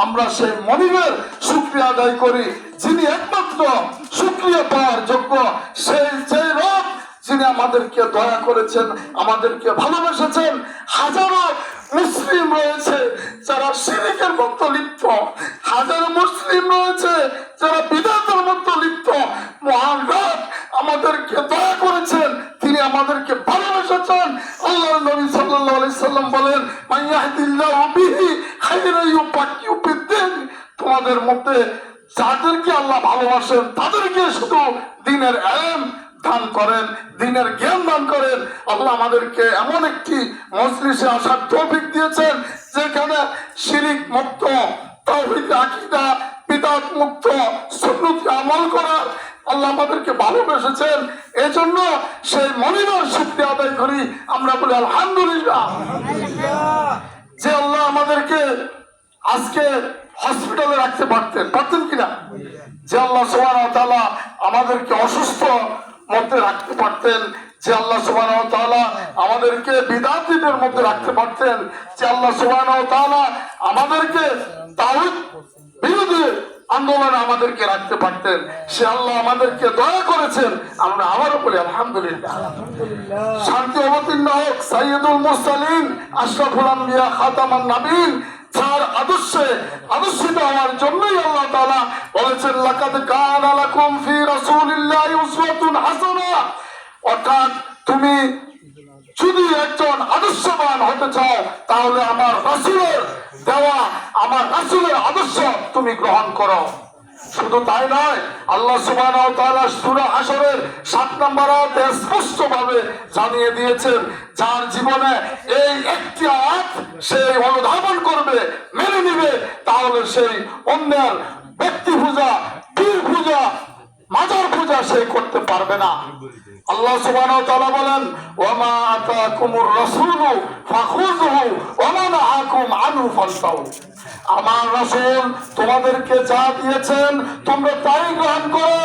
আমরা সেই মনিবের শুকরিয়া আদায় করি যিনি একমাত্র শুকরিয়া পাওয়ার যোগ্য, সেই যে রব যিনি আমাদেরকে দয়া করেছেন, আমাদেরকে ভালোবেসেছেন। হাজারো মুসলিম রয়েছে যারা শিরকের মধ্যে লিপ্ত, হাজারো মুসলিম রয়েছে যারা বিদআতের মধ্যে লিপ্ত। মহান রব আমাদেরকে দয়া করেছেন, তিনি আমাদেরকে ভালোবেসেছেন। আল্লাহর নবী সাল্লাল্লাহু আলাইহি সাল্লাম বলেন, মান ইয়াহদিল্লাহু বিহি খায়রান ইউফাক্কিহু ফিদ্দীন। তোমাদের মধ্যে যাদেরকে আল্লাহ ভালোবাসেন তাদেরকে শুধু দ্বীনের ইলম দান করেন, দ্বীনের জ্ঞান দান করেন। আল্লাহ আমাদেরকে এমন একটি মজলিসে আসার তৌফিক দিয়েছেন যেখানে শিরক মুক্ত, তাওহীদ আকীদা, বিদআত মুক্ত, সুন্নতি আমল করার আল্লাহ আমাদেরকে ভালোবেসেছেন। এজন্য সেই মনিবের শুকরিয়া আদায় করি, আমরা বলি আলহামদুলিল্লাহ। যে আল্লাহ আমাদেরকে আজকে হসপিটালে রাখতে পারতেন কিনা? যে আল্লাহ সুবহানাহু ওয়া তাআলা আমাদেরকে অসুস্থ মধ্যে রাখতে পারতেন, যে আল্লাহ সুবহানাহু ওয়া তাআলা আমাদেরকে বিদআতীদের মধ্যে রাখতে পারতেন, যে আল্লাহ সুবহানাহু ওয়া তাআলা আমাদেরকে তাওহীদ বিরোধী আন্দোলনে আমাদেরকে রাখতে পারতেন, সে আল্লাহ আমাদেরকে দয়া করেছেন। আমরা আবারও বলি আলহামদুলিল্লাহ। শান্তি অবতীর্ণ হোক সাইয়্যিদুল মুরসালিন আশরাফুল আম্বিয়া খাতামান নবীন, যার আদর্শে আদর্শিত হওয়ার জন্যই আল্লাহ তাআলা বলেছেন, লাকাদ কানা লাকুম ফি রাসূলিল্লাহি উসওয়াতুন হাসানাহ। অর্থাৎ তুমি যদি একজন আদর্শবান হতে চাও তাহলে আমার রাসূলের দেওয়া, আমার রাসূলের আদর্শ তুমি গ্রহণ করো। শুধু তাই নয়, আল্লাহ সুবহানাহু ওয়া তাআলা সূরা হাশরের 7 নম্বর আয়াতে স্পষ্টভাবে জানিয়ে দিয়েছেন, যার জীবনে এই একটি আয়াত সে অনুধাবন করবে, মেনে নিবে, তাহলে সেই অন্যের ব্যক্তি পূজা, পীর পূজা, মাজার পূজা সে করতে পারবে না। আল্লাহ সুবহানাহু ওয়া তাআলা বলেন, ওয়া মা আতাকুমুর রাসূলু ফাখুযুহু ওয়া মা নাহাকুম আনহু ফান্তাহু। আমার রাসূল তোমাদেরকে যা দিয়েছেন তোমরা তাই গ্রহণ করো,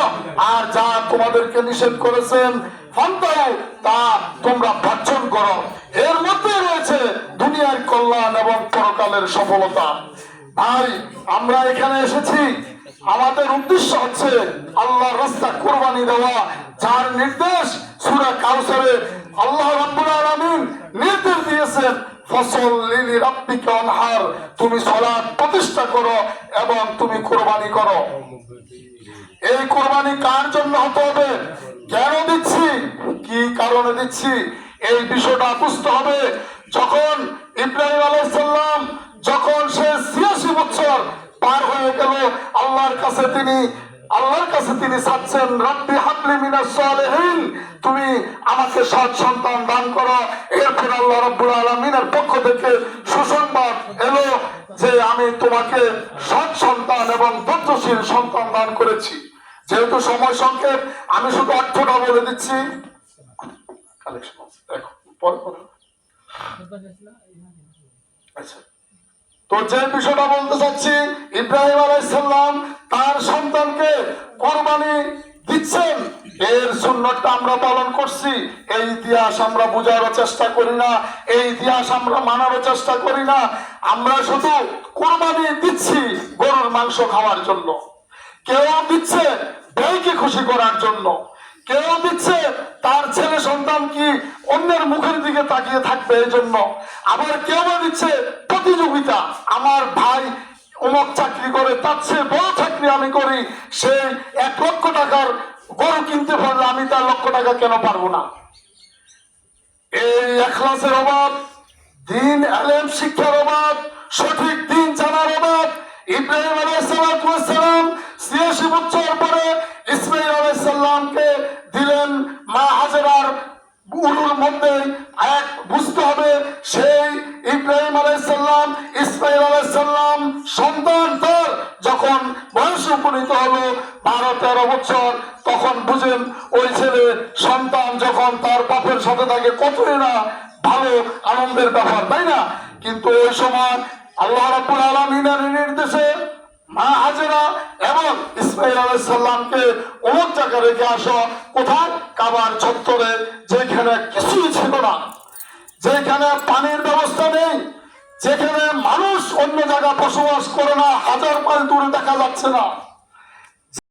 আর যা তোমাদেরকে নিষেধ করেছেন ফান্তাহু তা তোমরা বর্জন করো। এর মধ্যে রয়েছে দুনিয়ার কল্যাণ এবং পরকালের সফলতা। ভাই, আমরা এখানে এসেছি, আমাদের উদ্দেশ্য হচ্ছে আল্লাহর রাস্তা কুরবানি দেওয়া, যার নির্দেশ সূরা কাউসারে আল্লাহ রাব্বুল আলামিন নির্দেশ দিয়েছেন, ফাসাল্লি লিরাব্বিকা ওয়ানহার, তুমি সালাত প্রতিষ্ঠা করো এবং তুমি কুরবানি করো। এই কুরবানি কার জন্য হতে হবে, কেন দিচ্ছি, কি কারণে দিচ্ছি, এই বিষয়টা বুঝতে হবে। যখন ইব্রাহিম আলাইহিস সালাম যখন সে ৮৬ বছর পার হয়ে গেল, আল্লাহর কাছে তিনি চাচ্ছেন, রব্বি হাবলি মিনাস সালিহিন, তুমি আমাকে সৎ সন্তান দান করো। এরপর আল্লাহ রাব্বুল আলামিনের পক্ষ থেকে সুসংবাদ এলো যে আমি তোমাকে সৎ সন্তান এবং ধৈর্যশীল সন্তান দান করেছি। যেহেতু সময় সংক্ষেপ, আমি শুধু অর্থটা বলে দিচ্ছি। আচ্ছা, তো যে বিষয়টা বলতে চাচ্ছি, ইব্রাহিম আলাইহিস সালাম তার সন্তানকে কুরবানি দিচ্ছেন, এর সুন্নতটা আমরা পালন করছি। এই ইতিহাস আমরা বোঝার চেষ্টা করি না, এই ইতিহাস আমরা মানার চেষ্টা করি না। আমরা শুধু কুরবানি দিচ্ছি গরুর মাংস খাওয়ার জন্য, কেউ দিচ্ছে ভাইকে খুশি করার জন্য, কেউ দিচ্ছে তার ছেলে সন্তান কি অন্যের মুখের দিকে তাকিয়ে থাকবে এই জন্য, আবার কেউ দিচ্ছে প্রতিযোগিতা, আমার ভাই অমুক চাকরি করে তার চেয়ে বড় চাকরি আমি করি, সে 1 লক্ষ টাকার গরু কিনতে পারলে আমি তার 1 লক্ষ টাকা কেন পারবো না। এই ইখলাসের অভাব, দ্বীন ইলম শিক্ষার অভাব, সঠিক দ্বীন জানার অভাব। ইব্রাহিম আলাইহিস সালাম ৮৬ বছর পরে ইসমাঈল আলাইহিস সালামকে দিলেন। মা হাজেরার উরুর মধ্যে এক বুঝতে হবে, সেই ইব্রাহিম আলাইহিস সালাম ইসমাঈল আলাইহিস সালাম সন্তান তার যখন বয়সে উপনীত হলো 12-13 বছর, তখন বুঝেন ওই ছেলে সন্তান যখন তার বাপের সাথে থাকে কতই না ভালো আনন্দের ব্যাপার, তাই না? কিন্তু ওই সময় আল্লাহ রাব্বুল আলামিনের নির্দেশে মা হাজেরা এবং ইসমাঈল আলাইহিস সালামকে অমুক জায়গায় রেখে আসো। কোথায়? কাবার চত্বরে, যেখানে কিছুই ছিল না, যেখানে পানির ব্যবস্থা নেই, যেখানে মানুষ অন্য জায়গায় বসবাস করে না, হাজার মাইল দূরে দেখা যাচ্ছে না,